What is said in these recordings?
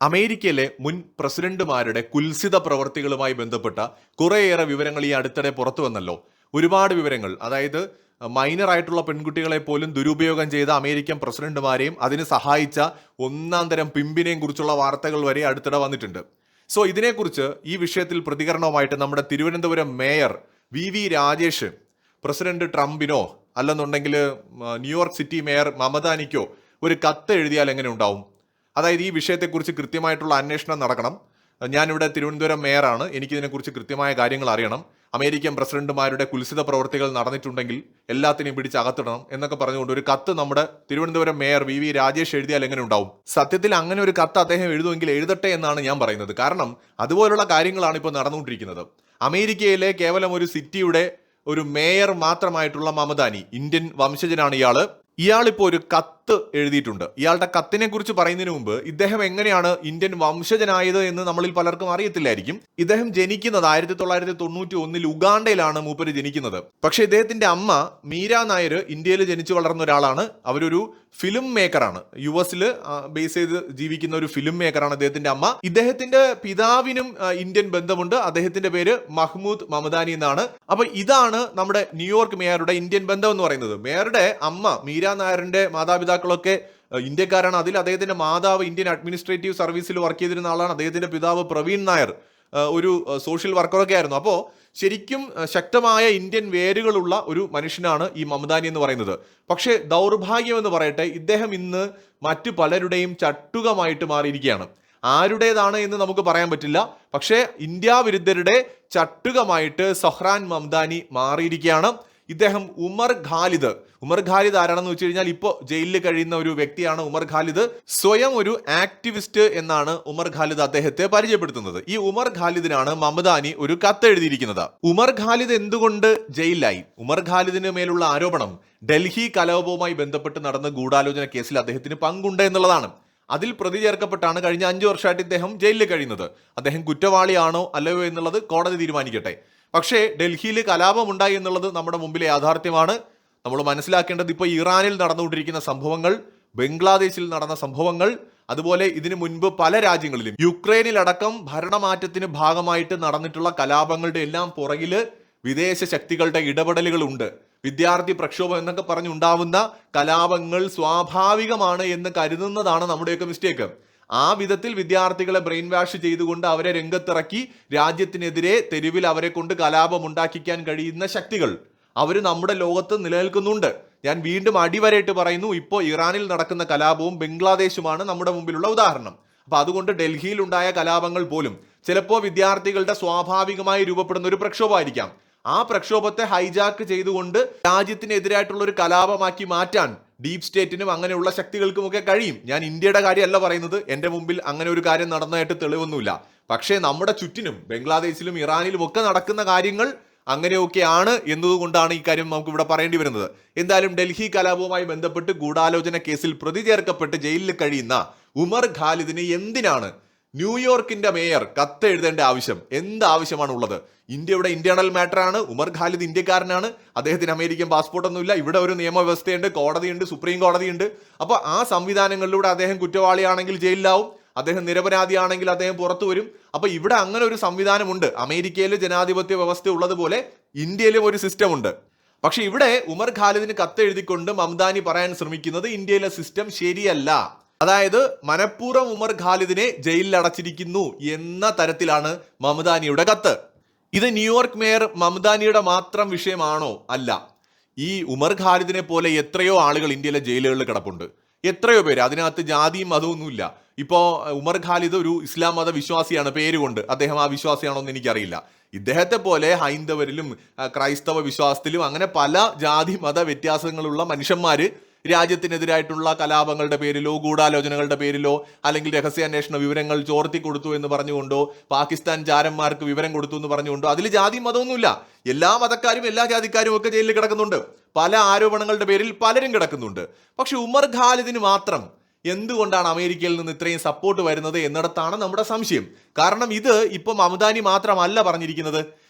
അമേരിക്കയിലെ മുൻ പ്രസിഡന്റുമാരുടെ കുൽസിത പ്രവർത്തികളുമായി ബന്ധപ്പെട്ട കുറേയേറെ വിവരങ്ങൾ ഈ അടുത്തിടെ പുറത്തു വന്നല്ലോ. ഒരുപാട് വിവരങ്ങൾ, അതായത് മൈനർ ആയിട്ടുള്ള പെൺകുട്ടികളെ പോലും ദുരുപയോഗം ചെയ്ത അമേരിക്കൻ പ്രസിഡന്റുമാരെയും അതിന് സഹായിച്ച ഒന്നാം തരം പിമ്പിനെയും കുറിച്ചുള്ള വാർത്തകൾ വരെ അടുത്തിടെ വന്നിട്ടുണ്ട്. സോ ഇതിനെക്കുറിച്ച് ഈ വിഷയത്തിൽ പ്രതികരണവുമായിട്ട് നമ്മുടെ തിരുവനന്തപുരം മേയർ വി രാജേഷ് പ്രസിഡന്റ് ട്രംപിനോ അല്ലെന്നുണ്ടെങ്കിൽ ന്യൂയോർക്ക് സിറ്റി മേയർ മമതാനിക്കോ ഒരു കത്ത് എഴുതിയാൽ എങ്ങനെ ഉണ്ടാവും? അതായത് ഈ വിഷയത്തെക്കുറിച്ച് കൃത്യമായിട്ടുള്ള അന്വേഷണം നടക്കണം. ഞാനിവിടെ തിരുവനന്തപുരം മേയറാണ്, എനിക്കിതിനെക്കുറിച്ച് കൃത്യമായ കാര്യങ്ങൾ അറിയണം. അമേരിക്കൻ പ്രസിഡന്റുമാരുടെ കുൽസിത പ്രവർത്തികൾ നടന്നിട്ടുണ്ടെങ്കിൽ എല്ലാത്തിനെയും പിടിച്ച് അകത്തിടണം എന്നൊക്കെ പറഞ്ഞുകൊണ്ട് ഒരു കത്ത് നമ്മുടെ തിരുവനന്തപുരം മേയർ വി രാജേഷ് എഴുതിയാൽ എങ്ങനെ ഉണ്ടാവും? സത്യത്തിൽ അങ്ങനെ ഒരു കത്ത് അദ്ദേഹം എഴുതുമെങ്കിൽ എഴുതട്ടെ എന്നാണ് ഞാൻ പറയുന്നത്. കാരണം അതുപോലുള്ള കാര്യങ്ങളാണ് ഇപ്പോൾ നടന്നുകൊണ്ടിരിക്കുന്നത്. അമേരിക്കയിലെ കേവലം ഒരു സിറ്റിയുടെ ഒരു മേയർ മാത്രമായിട്ടുള്ള മമതാനി, ഇന്ത്യൻ വംശജനാണ് ഇയാളിപ്പോൾ ഒരു കത്ത് എഴുതിയിട്ടുണ്ട്. ഇയാളുടെ കത്തിനെ കുറിച്ച് പറയുന്നതിന് മുമ്പ് ഇദ്ദേഹം എങ്ങനെയാണ് ഇന്ത്യൻ വംശജനായത് എന്ന് നമ്മളിൽ പലർക്കും അറിയത്തില്ലായിരിക്കും. ഇദ്ദേഹം ജനിക്കുന്നത് 1991 ഉഗാണ്ടയിലാണ് മൂപ്പര് ജനിക്കുന്നത്. പക്ഷെ ഇദ്ദേഹത്തിന്റെ അമ്മ മീര നായർ ഇന്ത്യയിൽ ജനിച്ചു വളർന്ന ഒരാളാണ്. അവരൊരു ഫിലിം മേക്കറാണ്, US ബേസ് ചെയ്ത് ജീവിക്കുന്ന ഒരു ഫിലിം മേക്കറാണ് ഇദ്ദേഹത്തിന്റെ അമ്മ. ഇദ്ദേഹത്തിന്റെ പിതാവിനും ഇന്ത്യൻ ബന്ധമുണ്ട്. അദ്ദേഹത്തിന്റെ പേര് മഹ്മൂദ് മമദാനി എന്നാണ്. അപ്പൊ ഇതാണ് നമ്മുടെ ന്യൂയോർക്ക് മേയറുടെ ഇന്ത്യൻ ബന്ധം എന്ന് പറയുന്നത്. മേയറുടെ അമ്മ മീര നായരുടെ മാതാപിതാക്കളൊക്കെ ഇന്ത്യക്കാരാണ്. അതിൽ അദ്ദേഹത്തിന്റെ മാതാവ് ഇന്ത്യൻ അഡ്മിനിസ്ട്രേറ്റീവ് സർവീസിൽ വർക്ക് ചെയ്തിരുന്ന ആളാണ്. അദ്ദേഹത്തിന്റെ പിതാവ് പ്രവീൺ നായർ ഒരു സോഷ്യൽ വർക്കറൊക്കെ ആയിരുന്നു. അപ്പോൾ ശരിക്കും ശക്തമായ ഇന്ത്യൻ വേരുകളുള്ള ഒരു മനുഷ്യനാണ് ഈ മമദാനി എന്ന് പറയുന്നത്. പക്ഷേ ദൗർഭാഗ്യം എന്ന് പറയട്ടെ, ഇദ്ദേഹം ഇന്ന് മറ്റു പലരുടെയും ചട്ടുകമായിട്ട് മാറിയിരിക്കുകയാണ്. ആരുടേതാണ് എന്ന് നമുക്ക് പറയാൻ പറ്റില്ല. പക്ഷേ ഇന്ത്യ വിരുദ്ധരുടെ ചട്ടുകമായിട്ട് സൊഹ്റാൻ മംദാനി മാറിയിരിക്കുകയാണ്. ഇദ്ദേഹം ഉമർ ഖാലിദ് ആരാണെന്ന് വെച്ച് കഴിഞ്ഞാൽ ഇപ്പോൾ ജയിലിൽ കഴിയുന്ന ഒരു വ്യക്തിയാണ് ഉമർ ഖാലിദ്. സ്വയം ഒരു ആക്ടിവിസ്റ്റ് എന്നാണ് ഉമർ ഖാലിദ് അദ്ദേഹത്തെ പരിചയപ്പെടുത്തുന്നത്. ഈ ഉമർ ഖാലിദിനാണ് മമദാനി ഒരു കത്ത് എഴുതിയിരിക്കുന്നത്. ഉമർ ഖാലിദ് എന്തുകൊണ്ട് ജയിലിലായി? ഉമർ ഖാലിദിന് മേലുള്ള ആരോപണം ഡൽഹി കലാപവുമായി ബന്ധപ്പെട്ട് നടന്ന ഗൂഢാലോചന കേസിൽ അദ്ദേഹത്തിന് പങ്കുണ്ട് എന്നുള്ളതാണ്. അതിൽ പ്രതി ചേർക്കപ്പെട്ടാണ് കഴിഞ്ഞ 5 വർഷമായിട്ട് ഇദ്ദേഹം ജയിലിൽ കഴിയുന്നത്. അദ്ദേഹം കുറ്റവാളിയാണോ അല്ലയോ എന്നുള്ളത് കോടതി തീരുമാനിക്കട്ടെ. പക്ഷേ ഡൽഹിയിൽ കലാപമുണ്ടായി എന്നുള്ളത് നമ്മുടെ മുമ്പിലെ യാഥാർത്ഥ്യമാണ്. നമ്മൾ മനസ്സിലാക്കേണ്ടത് ഇപ്പോൾ ഇറാനിൽ നടന്നുകൊണ്ടിരിക്കുന്ന സംഭവങ്ങൾ, ബംഗ്ലാദേശിൽ നടന്ന സംഭവങ്ങൾ, അതുപോലെ ഇതിനു മുൻപ് പല രാജ്യങ്ങളിലും യുക്രൈനിലടക്കം ഭരണമാറ്റത്തിന് ഭാഗമായിട്ട് നടന്നിട്ടുള്ള കലാപങ്ങളുടെ എല്ലാം പുറകില് വിദേശ ശക്തികളുടെ ഇടപെടലുകളുണ്ട്. വിദ്യാർത്ഥി പ്രക്ഷോഭം എന്നൊക്കെ പറഞ്ഞുണ്ടാവുന്ന കലാപങ്ങൾ സ്വാഭാവികമാണ് എന്ന് കരുതുന്നതാണ് നമ്മുടെയൊക്കെ മിസ്റ്റേക്ക്. ആ വിധത്തിൽ വിദ്യാർത്ഥികളെ ബ്രെയിൻ വാഷ് ചെയ്തുകൊണ്ട് അവരെ രംഗത്തിറക്കി രാജ്യത്തിനെതിരെ തെരുവിൽ അവരെ കൊണ്ട് കലാപം ഉണ്ടാക്കിക്കാൻ കഴിയുന്ന ശക്തികൾ അവർ നമ്മുടെ ലോകത്ത് നിലനിൽക്കുന്നുണ്ട്. ഞാൻ വീണ്ടും അടിവരയിട്ട് പറയുന്നു, ഇപ്പോൾ ഇറാനിൽ നടക്കുന്ന കലാപവും ബംഗ്ലാദേശുമാണ് നമ്മുടെ മുമ്പിലുള്ള ഉദാഹരണം. അപ്പൊ അതുകൊണ്ട് ഡൽഹിയിൽ ഉണ്ടായ കലാപങ്ങൾ പോലും ചിലപ്പോൾ വിദ്യാർത്ഥികളുടെ സ്വാഭാവികമായി രൂപപ്പെടുന്ന ഒരു പ്രക്ഷോഭമായിരിക്കാം. ആ പ്രക്ഷോഭത്തെ ഹൈജാക്ക് ചെയ്തുകൊണ്ട് രാജ്യത്തിനെതിരായിട്ടുള്ള ഒരു കലാപമാക്കി മാറ്റാൻ ഡീപ് സ്റ്റേറ്റിനും അങ്ങനെയുള്ള ശക്തികൾക്കുമൊക്കെ കഴിയും. ഞാൻ ഇന്ത്യയുടെ കാര്യമല്ല പറയുന്നത്, എന്റെ മുമ്പിൽ അങ്ങനെ ഒരു കാര്യം നടന്നതായിട്ട് തെളിവൊന്നുമില്ല. പക്ഷേ നമ്മുടെ ചുറ്റിനും ബംഗ്ലാദേശിലും ഇറാനിലും ഒക്കെ നടക്കുന്ന കാര്യങ്ങൾ അങ്ങനെയൊക്കെയാണ് എന്നതുകൊണ്ടാണ് ഈ കാര്യം നമുക്ക് ഇവിടെ പറയേണ്ടി വരുന്നത്. എന്തായാലും ഡൽഹി കലാപവുമായി ബന്ധപ്പെട്ട് ഗൂഢാലോചന കേസിൽ പ്രതി ചേർക്കപ്പെട്ട് ജയിലിൽ കഴിയുന്ന ഉമർ ഖാലിദിന് എന്തിനാണ് ന്യൂയോർക്കിന്റെ മേയർ കത്ത് എഴുതേണ്ട ആവശ്യം? എന്ത് ആവശ്യമാണുള്ളത്? ഇന്ത്യയുടെ ഇന്റേണൽ മാറ്ററാണ്. ഉമർ ഖാലിദ് ഇന്ത്യക്കാരനാണ്. അദ്ദേഹത്തിന് അമേരിക്കൻ പാസ്പോർട്ടൊന്നുമില്ല. ഇവിടെ ഒരു നിയമവ്യവസ്ഥയുണ്ട്, കോടതിയുണ്ട്, സുപ്രീം കോടതിയുണ്ട്. അപ്പോൾ ആ സംവിധാനങ്ങളിലൂടെ അദ്ദേഹം കുറ്റവാളിയാണെങ്കിൽ ജയിലിലാവും, അദ്ദേഹം നിരപരാധിയാണെങ്കിൽ അദ്ദേഹം പുറത്തു വരും. അപ്പൊ ഇവിടെ അങ്ങനെ ഒരു സംവിധാനമുണ്ട്. അമേരിക്കയിൽ ജനാധിപത്യ വ്യവസ്ഥ ഉള്ളതുപോലെ ഇന്ത്യയിലും ഒരു സിസ്റ്റം ഉണ്ട്. പക്ഷെ ഇവിടെ ഉമർ ഖാലിദിന് കത്ത് എഴുതിക്കൊണ്ട് മംദാനി പറയാൻ ശ്രമിക്കുന്നത് ഇന്ത്യയിലെ സിസ്റ്റം ശരിയല്ല. അതായത് മനഃപൂർവ്വം ഉമർ ഖാലിദിനെ ജയിലിൽ അടച്ചിരിക്കുന്നു എന്ന തരത്തിലാണ് മമദാനിയുടെ കത്ത്. ഇത് ന്യൂയോർക്ക് മേയർ മമദാനിയുടെ മാത്രം വിഷയമാണോ? അല്ല. ഈ ഉമർ ഖാലിദിനെ പോലെ എത്രയോ ആളുകൾ ഇന്ത്യയിലെ ജയിലുകളിൽ കിടപ്പുണ്ട്. എത്രയോ പേര്. അതിനകത്ത് ജാതിയും മതമൊന്നുമില്ല. ഇപ്പോൾ ഉമർ ഖാലിദ് ഒരു ഇസ്ലാം മത വിശ്വാസിയാണ് പേരുകൊണ്ട്. അദ്ദേഹം ആ വിശ്വാസിയാണോ എന്ന് എനിക്കറിയില്ല. ഇദ്ദേഹത്തെ പോലെ ഹൈന്ദവരിലും ക്രൈസ്തവ വിശ്വാസത്തിലും അങ്ങനെ പല ജാതി മത വ്യത്യാസങ്ങളുള്ള മനുഷ്യന്മാര് രാജ്യത്തിനെതിരായിട്ടുള്ള കലാപങ്ങളുടെ പേരിലോ ഗൂഢാലോചനകളുടെ പേരിലോ അല്ലെങ്കിൽ രഹസ്യാന്വേഷണ വിവരങ്ങൾ ചോർത്തി കൊടുത്തു എന്ന് പറഞ്ഞുകൊണ്ടോ പാകിസ്ഥാൻ ചാരന്മാർക്ക് വിവരം കൊടുത്തു എന്ന് പറഞ്ഞുകൊണ്ടോ അതിൽ ജാതി മതമൊന്നുമില്ല. എല്ലാ മതക്കാരും എല്ലാ ജാതിക്കാരും ഒക്കെ ജയിലിൽ കിടക്കുന്നുണ്ട്. പല ആരോപണങ്ങളുടെ പേരിൽ പലരും കിടക്കുന്നുണ്ട്. പക്ഷെ ഉമർ ഖാലിദിന് മാത്രം എന്തുകൊണ്ടാണ് അമേരിക്കയിൽ നിന്ന് ഇത്രയും സപ്പോർട്ട് വരുന്നത് എന്നിടത്താണ് നമ്മുടെ സംശയം. കാരണം ഇത് ഇപ്പൊ മമദാനി മാത്രമല്ല പറഞ്ഞിരിക്കുന്നത്,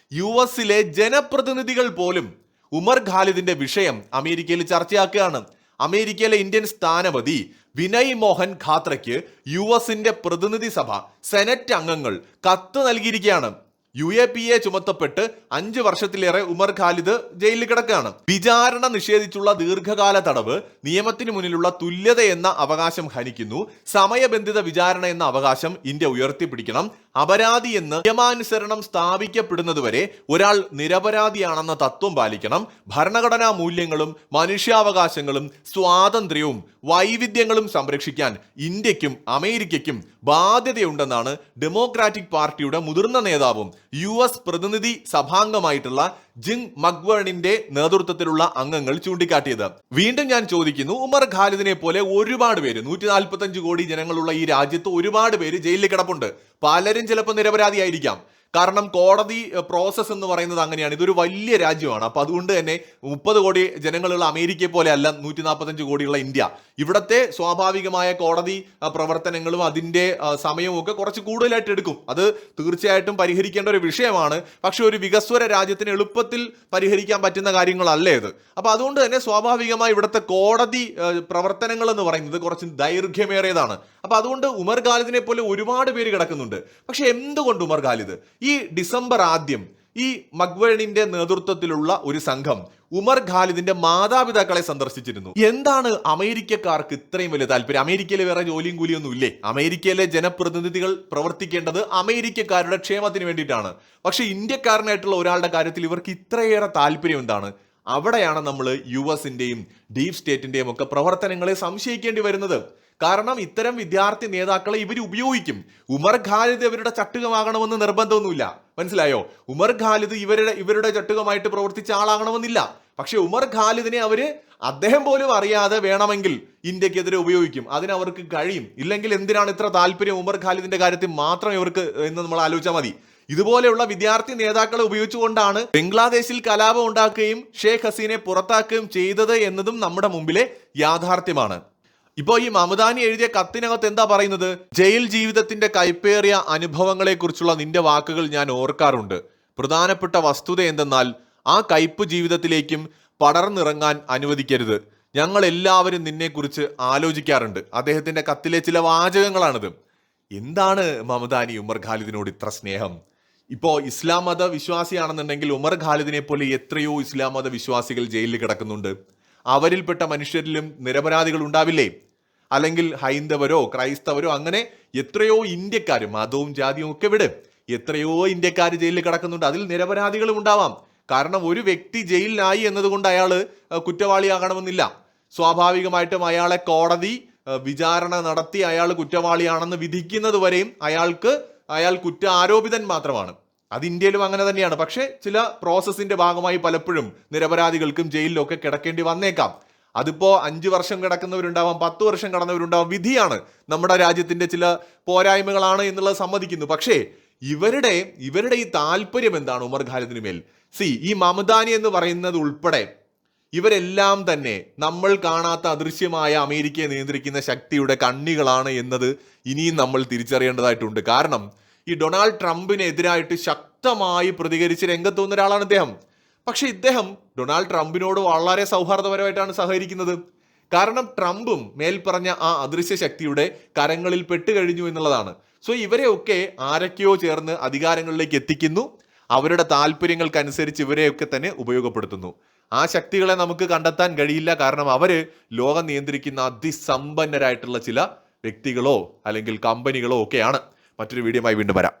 US ജനപ്രതിനിധികൾ പോലും ഉമർ ഖാലിദിന്റെ വിഷയം അമേരിക്കയിൽ ചർച്ചയാക്കുകയാണ്. അമേരിക്കയിലെ ഇന്ത്യൻ സ്ഥാനപതി വിനയ് മോഹൻ ഖാത്രയ്ക്ക് US പ്രതിനിധി സഭ സെനറ്റ് അംഗങ്ങൾ കത്ത് നൽകിയിരിക്കുകയാണ്. UAPA ചുമത്തപ്പെട്ട് 5 വർഷത്തിലേറെ ഉമർ ഖാലിദ് ജയിലിൽ കിടക്കുകയാണ്. വിചാരണ നിഷേധിച്ചുള്ള ദീർഘകാല തടവ് നിയമത്തിന് മുന്നിലുള്ള തുല്യത എന്ന അവകാശം ഹനിക്കുന്നു. സമയബന്ധിത വിചാരണ എന്ന അവകാശം ഇന്ത്യ ഉയർത്തിപ്പിടിക്കണം. അപരാധി എന്ന് നിയമാനുസരണം സ്ഥാപിക്കപ്പെടുന്നതുവരെ ഒരാൾ നിരപരാധിയാണെന്ന തത്വം പാലിക്കണം. ഭരണഘടനാ മൂല്യങ്ങളും മനുഷ്യാവകാശങ്ങളും സ്വാതന്ത്ര്യവും വൈവിധ്യങ്ങളും സംരക്ഷിക്കാൻ ഇന്ത്യക്കും അമേരിക്കയ്ക്കും ബാധ്യതയുണ്ടെന്നാണ് ഡെമോക്രാറ്റിക് പാർട്ടിയുടെ മുതിർന്ന നേതാവും US പ്രതിനിധി സഭാംഗമായിട്ടുള്ള ജിങ് മക്വേണിന്റെ നേതൃത്വത്തിലുള്ള അംഗങ്ങൾ ചൂണ്ടിക്കാട്ടിയത്. വീണ്ടും ഞാൻ ചോദിക്കുന്നു, ഉമർ ഖാലിദിനെ പോലെ ഒരുപാട് പേര് 145 കോടി ജനങ്ങളുള്ള ഈ രാജ്യത്ത് ഒരുപാട് പേര് ജയിലിൽ കിടപ്പുണ്ട്. പലരും ചിലപ്പോൾ നിരപരാധിയായിരിക്കാം. കാരണം കോടതി പ്രോസസ്സ് എന്ന് പറയുന്നത് അങ്ങനെയാണ്. ഇതൊരു വലിയ രാജ്യമാണ്. അപ്പൊ അതുകൊണ്ട് തന്നെ 30 കോടി ജനങ്ങളുള്ള അമേരിക്കയെ പോലെ അല്ല 145 കോടിയുള്ള ഇന്ത്യ. ഇവിടത്തെ സ്വാഭാവികമായ കോടതി പ്രവർത്തനങ്ങളും അതിന്റെ സമയവും ഒക്കെ കുറച്ച് കൂടുതലായിട്ട് എടുക്കും. അത് തീർച്ചയായിട്ടും പരിഹരിക്കേണ്ട ഒരു വിഷയമാണ്. പക്ഷെ ഒരു വികസ്വര രാജ്യത്തിന് എളുപ്പത്തിൽ പരിഹരിക്കാൻ പറ്റുന്ന കാര്യങ്ങളല്ല ഇത്. അപ്പൊ അതുകൊണ്ട് തന്നെ സ്വാഭാവികമായി ഇവിടുത്തെ കോടതി പ്രവർത്തനങ്ങൾ എന്ന് പറയുന്നത് കുറച്ച് ദൈർഘ്യമേറിയതാണ്. അപ്പൊ അതുകൊണ്ട് ഉമർ ഖാലിദിനെ പോലെ ഒരുപാട് പേര് കിടക്കുന്നുണ്ട്. പക്ഷെ എന്തുകൊണ്ട് ഉമർ ഖാലിദ് ഈ ഡിസംബർ 1 ഈ മക്വേണിന്റെ നേതൃത്വത്തിലുള്ള ഒരു സംഘം ഉമർ ഖാലിദിന്റെ മാതാപിതാക്കളെ സന്ദർശിച്ചിരുന്നു? എന്താണ് അമേരിക്കക്കാർക്ക് ഇത്രയും വലിയ താല്പര്യം? അമേരിക്കയിലെ വേറെ ജോലിയും കൂലിയൊന്നും ഇല്ലേ? അമേരിക്കയിലെ ജനപ്രതിനിധികൾ പ്രവർത്തിക്കേണ്ടത് അമേരിക്കക്കാരുടെ ക്ഷേമത്തിന് വേണ്ടിയിട്ടാണ്. പക്ഷെ ഇന്ത്യക്കാരനായിട്ടുള്ള ഒരാളുടെ കാര്യത്തിൽ ഇവർക്ക് ഇത്രയേറെ താല്പര്യം എന്താണ്? അവിടെയാണ് നമ്മൾ US ഡീപ് സ്റ്റേറ്റിന്റെയും ഒക്കെ പ്രവർത്തനങ്ങളെ സംശയിക്കേണ്ടി വരുന്നത്. കാരണം ഇത്തരം വിദ്യാർത്ഥി നേതാക്കളെ ഇവർ ഉപയോഗിക്കും. ഉമർ ഖാലിദ് ഇവരുടെ ചട്ടുകമാകണമെന്ന് നിർബന്ധമൊന്നുമില്ല. മനസ്സിലായോ? ഉമർ ഖാലിദ് ഇവരുടെ ചട്ടുകമായിട്ട് പ്രവർത്തിച്ച ആളാകണമെന്നില്ല. പക്ഷെ ഉമർ ഖാലിദിനെ അദ്ദേഹം പോലും അറിയാതെ വേണമെങ്കിൽ ഇന്ത്യക്കെതിരെ ഉപയോഗിക്കും. അതിനവർക്ക് കഴിയും. ഇല്ലെങ്കിൽ എന്തിനാണ് ഇത്ര താല്പര്യം ഉമർ ഖാലിദിന്റെ കാര്യത്തിൽ മാത്രം ഇവർക്ക് എന്ന് നമ്മൾ ആലോചിച്ചാൽ മതി. ഇതുപോലെയുള്ള വിദ്യാർത്ഥി നേതാക്കളെ ഉപയോഗിച്ചുകൊണ്ടാണ് ബംഗ്ലാദേശിൽ കലാപം ഉണ്ടാക്കുകയും ഷേഖ് ഹസീനെ പുറത്താക്കുകയും ചെയ്തത് എന്നതും നമ്മുടെ മുമ്പിലെ യാഥാർത്ഥ്യമാണ്. ഇപ്പോ ഈ മമദാനി എഴുതിയ കത്തിനകത്ത് എന്താ പറയുന്നത്? ജയിൽ ജീവിതത്തിന്റെ കൈപ്പേറിയ അനുഭവങ്ങളെ കുറിച്ചുള്ള നിന്റെ വാക്കുകൾ ഞാൻ ഓർക്കാറുണ്ട്. പ്രധാനപ്പെട്ട വസ്തുത എന്തെന്നാൽ ആ കയ്പ് ജീവിതത്തിലേക്കും പടർന്നിറങ്ങാൻ അനുവദിക്കരുത്. ഞങ്ങൾ എല്ലാവരും നിന്നെക്കുറിച്ച് ആലോചിക്കാറുണ്ട്. അദ്ദേഹത്തിന്റെ കത്തിലെ ചില വാചകങ്ങളാണിത്. എന്താണ് മമദാനി ഉമർ ഖാലിദിനോട് ഇത്ര സ്നേഹം? ഇപ്പോ ഇസ്ലാം മത വിശ്വാസിയാണെന്നുണ്ടെങ്കിൽ ഉമർ ഖാലിദിനെ പോലെ എത്രയോ ഇസ്ലാം മത വിശ്വാസികൾ ജയിലിൽ കിടക്കുന്നുണ്ട്. അവരിൽപ്പെട്ട മനുഷ്യരിലും നിരപരാധികൾ ഉണ്ടാവില്ലേ? അല്ലെങ്കിൽ ഹൈന്ദവരോ ക്രൈസ്തവരോ അങ്ങനെ എത്രയോ ഇന്ത്യക്കാർ, മതവും ജാതിയും ഒക്കെ വിട്, എത്രയോ ഇന്ത്യക്കാർ ജയിലിൽ കിടക്കുന്നുണ്ട്. അതിൽ നിരപരാധികളും ഉണ്ടാവാം. കാരണം ഒരു വ്യക്തി ജയിലിലായി എന്നതുകൊണ്ട് അയാൾ കുറ്റവാളിയാകണമെന്നില്ല. സ്വാഭാവികമായിട്ടും അയാളെ കോടതി വിചാരണ നടത്തി അയാൾ കുറ്റവാളിയാണെന്ന് വിധിക്കുന്നത് വരെയും അയാൾ കുറ്റാരോപിതൻ മാത്രമാണ്. അത് ഇന്ത്യയിലും അങ്ങനെ തന്നെയാണ്. പക്ഷെ ചില പ്രോസസ്സിന്റെ ഭാഗമായി പലപ്പോഴും നിരപരാധികൾക്കും ജയിലിലൊക്കെ കിടക്കേണ്ടി വന്നേക്കാം. അതിപ്പോ 5 വർഷം കിടക്കുന്നവരുണ്ടാവാം, 10 വർഷം കടന്നവരുണ്ടാവാം. വിധിയാണ്, നമ്മുടെ രാജ്യത്തിന്റെ ചില പോരായ്മകളാണ് എന്നുള്ളത് സമ്മതിക്കുന്നു. പക്ഷേ ഇവരുടെ ഈ താല്പര്യം എന്താണ് ഉമർ ഖാലിദിന് മേൽ? ഈ മമദാനി എന്ന് പറയുന്നത് ഉൾപ്പെടെ ഇവരെല്ലാം തന്നെ നമ്മൾ കാണാത്ത അദൃശ്യമായ അമേരിക്കയെ നിയന്ത്രിക്കുന്ന ശക്തിയുടെ കണ്ണികളാണ് എന്നത് ഇനിയും നമ്മൾ തിരിച്ചറിയേണ്ടതായിട്ടുണ്ട്. കാരണം ഈ ഡൊണാൾഡ് ട്രംപിനെതിരായിട്ട് ശക്തമായി പ്രതികരിച്ച് രംഗത്ത് വന്ന ഒരാളാണ് ഇദ്ദേഹം. പക്ഷെ ഇദ്ദേഹം ഡൊണാൾഡ് ട്രംപിനോട് വളരെ സൗഹാർദ്ദപരമായിട്ടാണ് സഹകരിക്കുന്നത്. കാരണം ട്രംപും മേൽപ്പറഞ്ഞ ആ അദൃശ്യ ശക്തിയുടെ കരങ്ങളിൽ പെട്ടുകഴിഞ്ഞു എന്നുള്ളതാണ്. ഇവരെയൊക്കെ ആരൊക്കെയോ ചേർന്ന് അധികാരങ്ങളിലേക്ക് എത്തിക്കുന്നു. അവരുടെ താല്പര്യങ്ങൾക്കനുസരിച്ച് ഇവരെയൊക്കെ തന്നെ ഉപയോഗപ്പെടുത്തുന്നു. ആ ശക്തികളെ നമുക്ക് കണ്ടെത്താൻ കഴിയില്ല. കാരണം അവര് ലോകം നിയന്ത്രിക്കുന്ന അതിസമ്പന്നരായിട്ടുള്ള ചില വ്യക്തികളോ അല്ലെങ്കിൽ കമ്പനികളോ ഒക്കെയാണ്. മറ്റൊരു വീഡിയോയുമായി വീണ്ടും വരാം.